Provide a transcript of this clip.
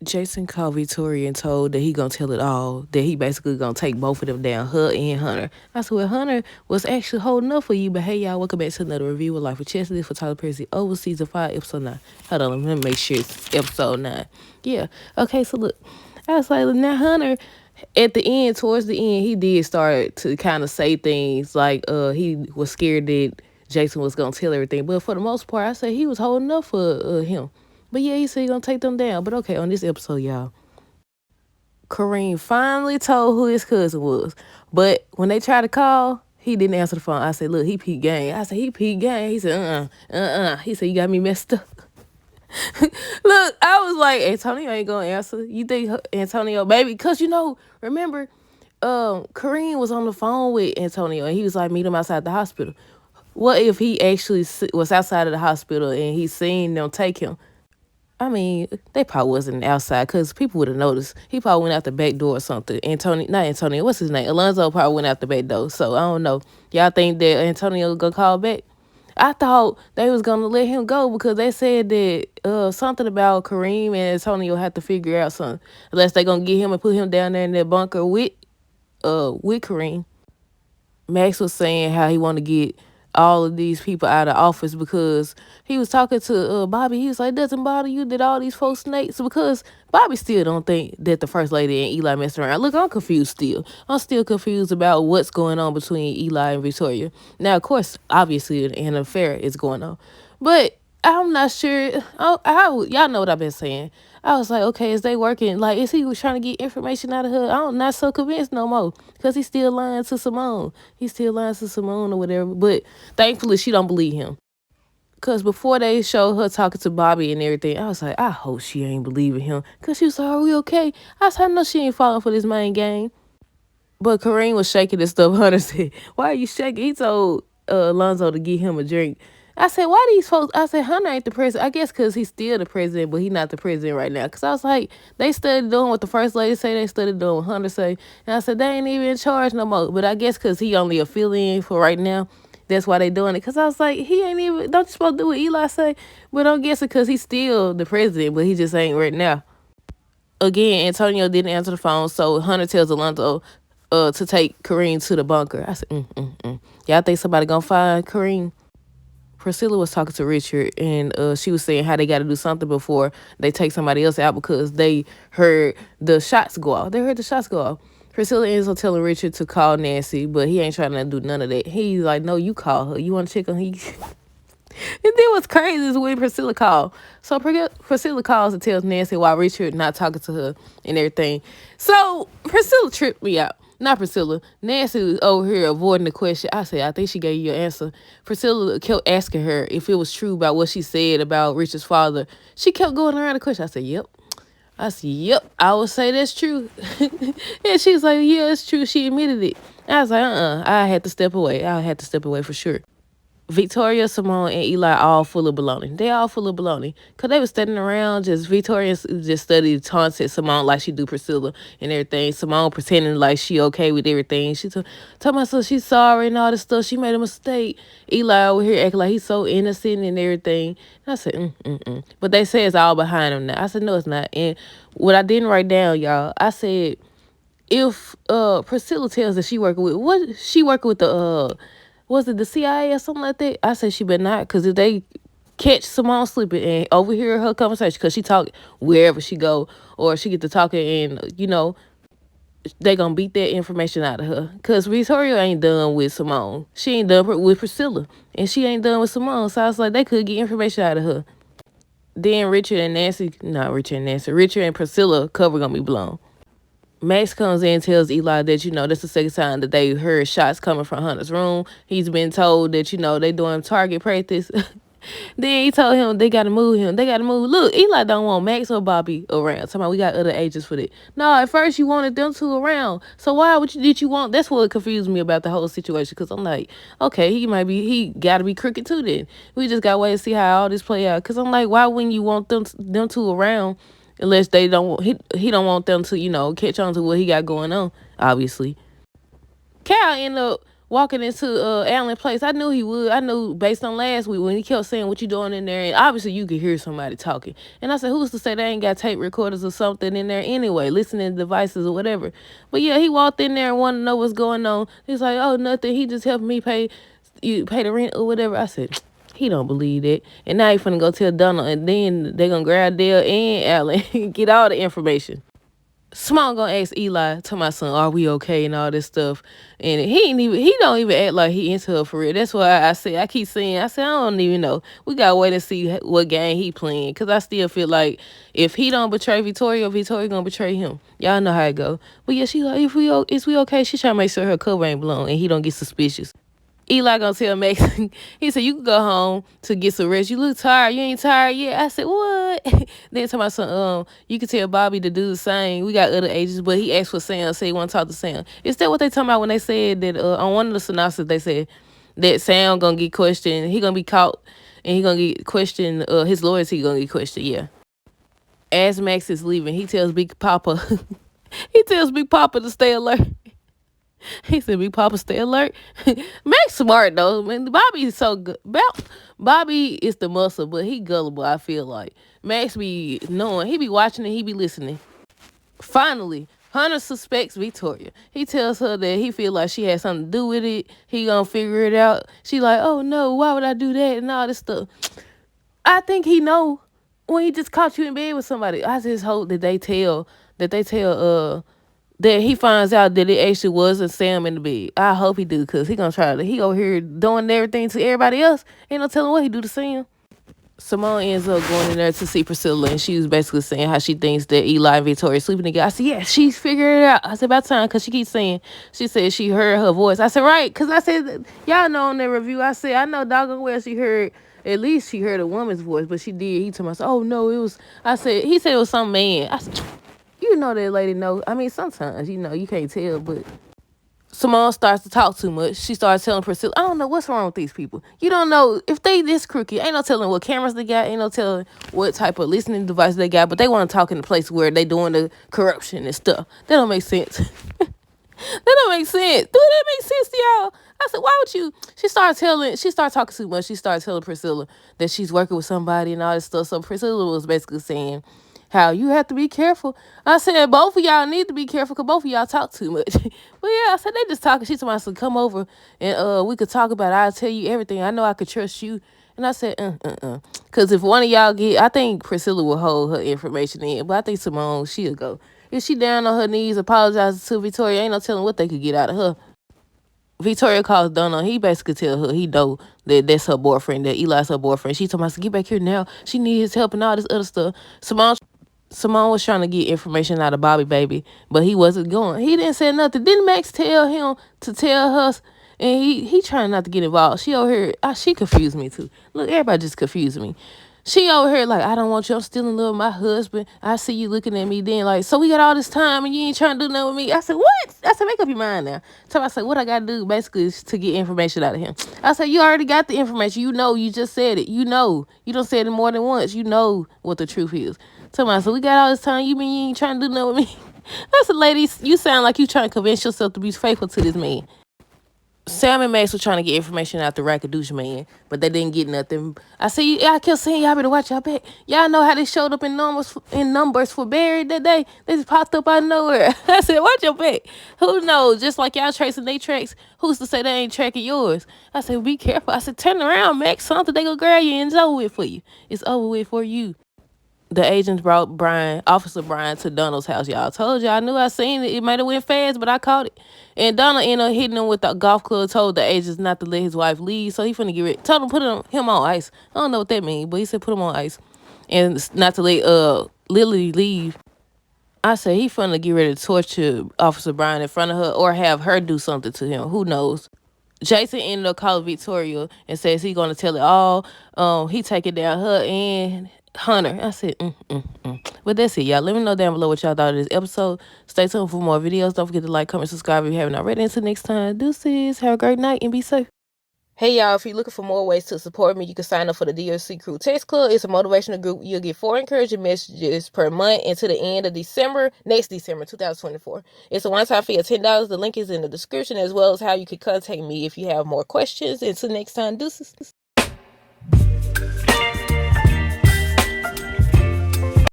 Jason called Victoria and told that he gonna tell it all. That he basically gonna take both of them down, her and Hunter. I said, well, Hunter was actually holding up for you. But hey, y'all, welcome back to another review of Life with Chastity for Tyler Perry over season 5, episode 9. Hold on, let me make sure it's episode 9. Yeah. Okay, so look, I was like, now Hunter, at the end, towards the end, he did start to kind of say things like he was scared that Jason was gonna tell everything. But for the most part, I said he was holding up for him. But yeah, he said he gonna take them down. But okay, on this episode, y'all, Kareem finally told who his cousin was. But when they tried to call, he didn't answer the phone. I said, look, he peaked game. I said, he peaked game. He said, He said, you got me messed up. Look, I was like, Antonio ain't gonna answer. You think Antonio, baby? Because, remember, Kareem was on the phone with Antonio, and he was like, meet him outside the hospital. What if he actually was outside of the hospital and he seen them take him? I mean, they probably wasn't outside because people would have noticed. He probably went out the back door or something. Not Antonio, what's his name? Alonzo probably went out the back door. So I don't know. Y'all think that Antonio gonna call back? I thought they was gonna let him go because they said that something about Kareem and Antonio had to figure out something. Unless they gonna get him and put him down there in that bunker with Kareem. Max was saying how he want to get all of these people out of office because he was talking to Bobby. He was like, doesn't bother you that all these folks snakes? Because Bobby still don't think that the first lady and Eli messed around. Look, I'm confused still. I'm still confused about what's going on between Eli and Victoria. Now, of course, obviously an affair is going on. But I'm not sure. Y'all know what I've been saying. I was like, okay, is they working? Like, is he was trying to get information out of her? I'm not so convinced no more because he's still lying to Simone. He's still lying to Simone or whatever. But thankfully, she don't believe him. Because before they showed her talking to Bobby and everything, I was like, I hope she ain't believing him. Because she was like, are we okay? I said, I know she ain't falling for this main game. But Kareem was shaking and stuff. Hunter said, why are you shaking? He told Alonzo to get him a drink. I said, why these folks? I said, Hunter ain't the president. I guess because he's still the president, but he's not the president right now. Because I was like, they studied doing what the first lady say. They studied doing what Hunter say. And I said, they ain't even in charge no more. But I guess because he only a fill-in for right now, that's why they doing it. Because I was like, he ain't even, don't you supposed to do what Eli say? But I'm guessing because he's still the president, but he just ain't right now. Again, Antonio didn't answer the phone, so Hunter tells Alonzo to take Kareem to the bunker. I said, Y'all think somebody gonna find Kareem? Priscilla was talking to Richard, and she was saying how they got to do something before they take somebody else out because they heard the shots go off. They heard the shots go off. Priscilla ends up telling Richard to call Nancy, but he ain't trying to do none of that. He's like, no, you call her. You want to check on her? And then what's crazy is when Priscilla called. So Priscilla calls and tells Nancy why Richard not talking to her and everything. So Priscilla tripped me out. Not Priscilla. Nancy was over here avoiding the question. I said, I think she gave you your answer. Priscilla kept asking her if it was true about what she said about Richard's father. She kept going around the question. I said, yep. I would say that's true. And she was like, yeah, it's true. She admitted it. I was like, I had to step away. I had to step away for sure. Victoria, Simone, and Eli all full of baloney. They all full of baloney. Because they was standing around, Victoria just studied taunted Simone like she do Priscilla and everything. Simone pretending like she okay with everything. She told myself she's sorry and all this stuff. She made a mistake. Eli over here acting like he's so innocent and everything. And I said, But they say it's all behind him now. I said, no, it's not. And what I didn't write down, y'all, I said, if Priscilla tells that she working with the was it the CIA or something like that? I said she better not, because if they catch Simone sleeping and overhear her conversation, because she talk wherever she go, or she get to talking and, they gonna beat that information out of her. Because Victoria ain't done with Simone. She ain't done with Priscilla. And she ain't done with Simone. So I was like, they could get information out of her. Then Richard and Priscilla cover gonna be blown. Max comes in and tells Eli that, that's the second time that they heard shots coming from Hunter's room. He's been told that, they doing target practice. Then he told him they got to move him. They got to move. Look, Eli don't want Max or Bobby around. Talking about we got other agents for that. No, at first you wanted them two around. So why did you want? That's what confused me about the whole situation. Because I'm like, okay, he got to be crooked too then. We just got to wait and see how all this play out. Because I'm like, why wouldn't you want them two around? Unless they don't, he don't want them to, catch on to what he got going on, obviously. Cal ended up walking into Allen Place. I knew he would. I knew based on last week when he kept saying what you doing in there, and obviously you could hear somebody talking. And I said, who's to say they ain't got tape recorders or something in there anyway, listening devices or whatever. But yeah, he walked in there and wanted to know what's going on. He's like, oh, nothing. He just helped me pay the rent or whatever. I said, he don't believe that. And now he finna go tell Donald, and then they gonna grab Dale and Allen and get all the information. Small gonna ask Eli to my son, are we okay and all this stuff. And he don't even act like he into her for real. That's why I keep saying, I don't even know. We gotta wait and see what game he playing. Cause I still feel like if he don't betray Victoria gonna betray him. Y'all know how it go. But yeah, she like, is we okay? She trying to make sure her cover ain't blown and he don't get suspicious. Eli gonna tell Max, he said, you can go home to get some rest. You look tired. You ain't tired yet. I said, what? Then tell my son, you can tell Bobby to do the same. We got other agents, but he asked for Sam, said he want to talk to Sam. Is that what they talking about when they said that on one of the synopsis, they said that Sam gonna get questioned, he gonna be caught, and he gonna get questioned, his loyalty gonna get questioned, yeah. As Max is leaving, he tells Big Papa, to stay alert. He said, Big Papa, stay alert. Max smart, though. Man, Bobby is so good. Bobby is the muscle, but he gullible, I feel like. Max be knowing. He be watching and he be listening. Finally, Hunter suspects Victoria. He tells her that he feel like she had something to do with it. He gonna figure it out. She like, oh, no, why would I do that and all this stuff. I think he know when he just caught you in bed with somebody. I just hope that they tell, that he finds out that it actually wasn't Sam in the bed. I hope he do, because he gonna try to, he over here doing everything to everybody else. Ain't no telling what he do to Sam. Simone ends up going in there to see Priscilla, and she was basically saying how she thinks that Eli and Victoria sleeping together. I said, yeah, she's figured it out. I said, about time, because she keeps saying, she said she heard her voice. I said, right, because I said, y'all know in the review, I said, I know doggone well she heard, at least she heard a woman's voice, but she did. He told me, oh, no, it was, he said it was some man. I said, you know that lady know. I mean, sometimes, you can't tell, but Simone starts to talk too much. She starts telling Priscilla, I don't know what's wrong with these people. You don't know if they this crooked. Ain't no telling what cameras they got. Ain't no telling what type of listening device they got. But they want to talk in the place where they doing the corruption and stuff. That don't make sense. That don't make sense. Do that make sense to y'all? I said, why would you? She started talking too much. She started telling Priscilla that she's working with somebody and all this stuff. So Priscilla was basically saying how you have to be careful. I said, both of y'all need to be careful because both of y'all talk too much. But yeah, I said, they just talking. She told me, come over and we could talk about it. I'll tell you everything. I know I could trust you. And I said, because if one of y'all I think Priscilla will hold her information in, but I think Simone, she'll go. If she down on her knees apologizing to Victoria, ain't no telling what they could get out of her. Victoria calls Donna. He basically tell her he know that that's her boyfriend, that Eli's her boyfriend. She told me, get back here now. She needs his help and all this other stuff. Simone was trying to get information out of Bobby, baby, but he wasn't going. He didn't say nothing. Didn't Max tell him to tell her? And he trying not to get involved. She over here, she confused me too. Look, everybody just confused me. She over here like, I don't want you. I'm still in love with my husband. I see you looking at me then like, so we got all this time and you ain't trying to do nothing with me. I said, what? I said, make up your mind now. So I said, what I got to do basically is to get information out of him. I said, you already got the information. You know, you just said it. You know, you don't say it more than once. You know what the truth is. So I said, we got all this time. You mean you ain't trying to do nothing with me? I said, ladies, you sound like you trying to convince yourself to be faithful to this man. Sam and Max were trying to get information out the Rackadoosh man, but they didn't get nothing. I kept saying, y'all better watch y'all back. Y'all know how they showed up in numbers for Barry that day? They just popped up out of nowhere. I said, watch your back. Who knows? Just like y'all tracing their tracks, who's to say they ain't tracking yours? I said, be careful. I said, turn around, Max. Something they gonna grab you and it's over with for you. It's over with for you. The agents brought Officer Brian, to Donald's house, y'all. Told you, I knew I seen it. It might have went fast, but I caught it. And Donald ended up hitting him with the golf club, told the agents not to let his wife leave, so he finna get ready. Told him put him on ice. I don't know what that means, but he said put him on ice. And not to let Lily leave. I said he finna get ready to torture Officer Brian in front of her or have her do something to him. Who knows? Jason ended up calling Victoria and says he gonna tell it all. He taking down her and Hunter. I said, But that's it, y'all. Let me know down below what y'all thought of this episode. Stay tuned for more videos. Don't forget to like, comment, subscribe if you haven't already. Until next time, deuces. Have a great night and be safe. Hey y'all, if you're looking for more ways to support me, you can sign up for the DLC Crew Text Club. It's a motivational group. You'll get 4 encouraging messages per month until the end of December, next December, 2024. It's a one-time fee of $10. The link is in the description, as well as how you can contact me if you have more questions. Until next time, deuces.